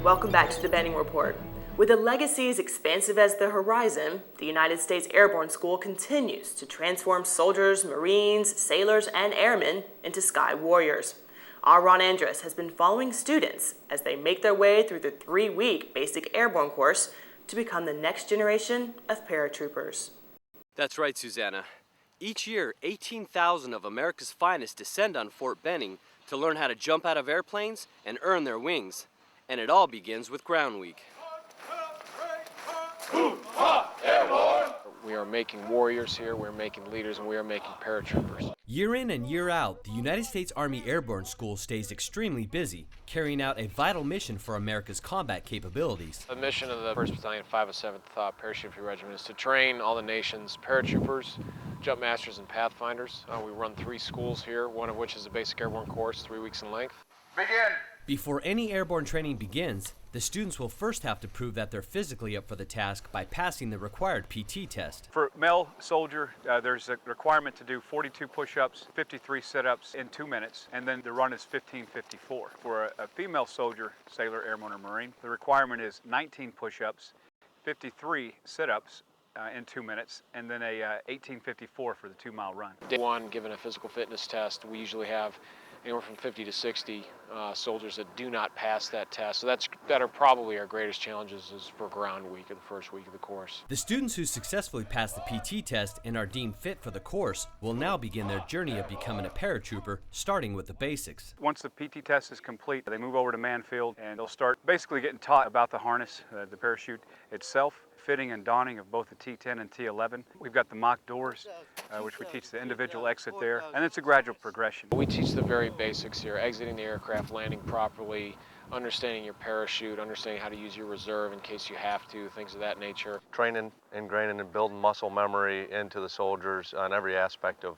Welcome back to the Benning Report. With a legacy as expansive as the horizon, the United States Airborne School continues to transform soldiers, Marines, sailors, and airmen into sky warriors. Our Ron Andrus has been following students as they make their way through the 3-week basic airborne course to become the next generation of paratroopers. That's right, Susanna. Each year, 18,000 of America's finest descend on Fort Benning to learn how to jump out of airplanes and earn their wings. And it all begins with Ground Week. We are making warriors here, we're making leaders, and we are making paratroopers. Year in and year out, the United States Army Airborne School stays extremely busy, carrying out a vital mission for America's combat capabilities. The mission of the 1st Battalion 507th Parachute Infantry Regiment is to train all the nation's paratroopers, jump masters, and pathfinders. We run 3 schools here, one of which is a basic airborne course, 3 weeks in length. Begin! Before any airborne training begins, the students will first have to prove that they're physically up for the task by passing the required PT test. For male soldier, there's a requirement to do 42 push-ups, 53 sit-ups in 2 minutes, and then the run is 15:54. For a female soldier, sailor, airman, or Marine, the requirement is 19 push-ups, 53 sit-ups in 2 minutes, and then a 18:54 for the 2-mile run. Day 1, given a physical fitness test, we usually have anywhere from 50 to 60 soldiers that do not pass that test. So that are probably our greatest challenges is for Ground Week, or the first week of the course. The students who successfully pass the PT test and are deemed fit for the course will now begin their journey of becoming a paratrooper, starting with the basics. Once the PT test is complete, they move over to Manfield and they'll start basically getting taught about the harness, the parachute itself, fitting and donning of both the T10 and T11. We've got the mock doors, which we teach the individual exit there, and it's a gradual progression. We teach the very basics here: exiting the aircraft, landing properly, understanding your parachute, understanding how to use your reserve in case you have to, things of that nature. Training, ingraining, and building muscle memory into the soldiers on every aspect of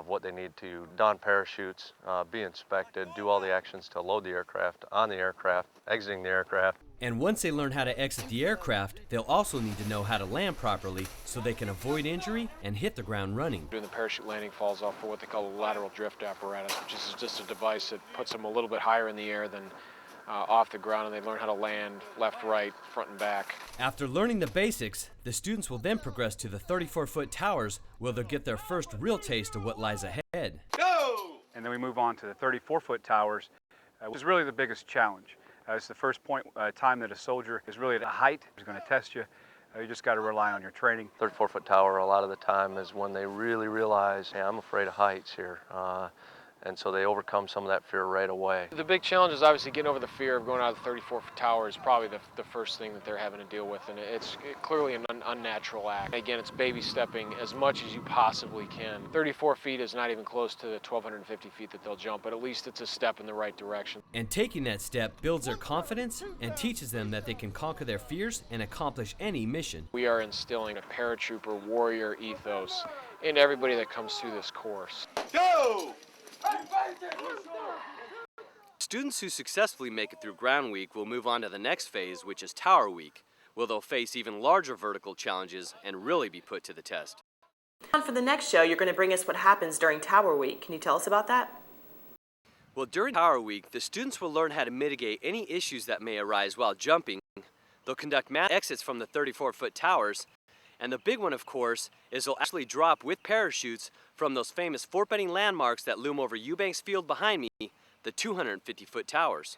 what they need to don parachutes, be inspected, do all the actions to load the aircraft, on the aircraft, exiting the aircraft. And once they learn how to exit the aircraft, they'll also need to know how to land properly so they can avoid injury and hit the ground running. Doing the parachute landing falls off for what they call a lateral drift apparatus, which is just a device that puts them a little bit higher in the air than off the ground, and they learn how to land left, right, front, and back. After learning the basics, the students will then progress to the 34-foot towers, where they'll get their first real taste of what lies ahead. Go! And then we move on to the 34-foot towers, which is really the biggest challenge. It's the first time that a soldier is really at a height. He's going to test you. You just got to rely on your training. 34-foot tower a lot of the time is when they really realize, hey, I'm afraid of heights here. And so they overcome some of that fear right away. The big challenge is obviously getting over the fear of going out of the 34-foot tower is probably the first thing that they're having to deal with, and it's clearly an unnatural act. Again, it's baby stepping as much as you possibly can. 34 feet is not even close to the 1,250 feet that they'll jump, but at least it's a step in the right direction. And taking that step builds their confidence and teaches them that they can conquer their fears and accomplish any mission. We are instilling a paratrooper warrior ethos in everybody that comes through this course. Go! Students who successfully make it through Ground Week will move on to the next phase, which is Tower Week, where they'll face even larger vertical challenges and really be put to the test. For the next show, you're going to bring us what happens during Tower Week. Can you tell us about that? Well, during Tower Week, the students will learn how to mitigate any issues that may arise while jumping. They'll conduct mass exits from the 34-foot towers, and the big one, of course, is they'll actually drop with parachutes from those famous Fort Benning landmarks that loom over Eubanks Field behind me, the 250-foot towers.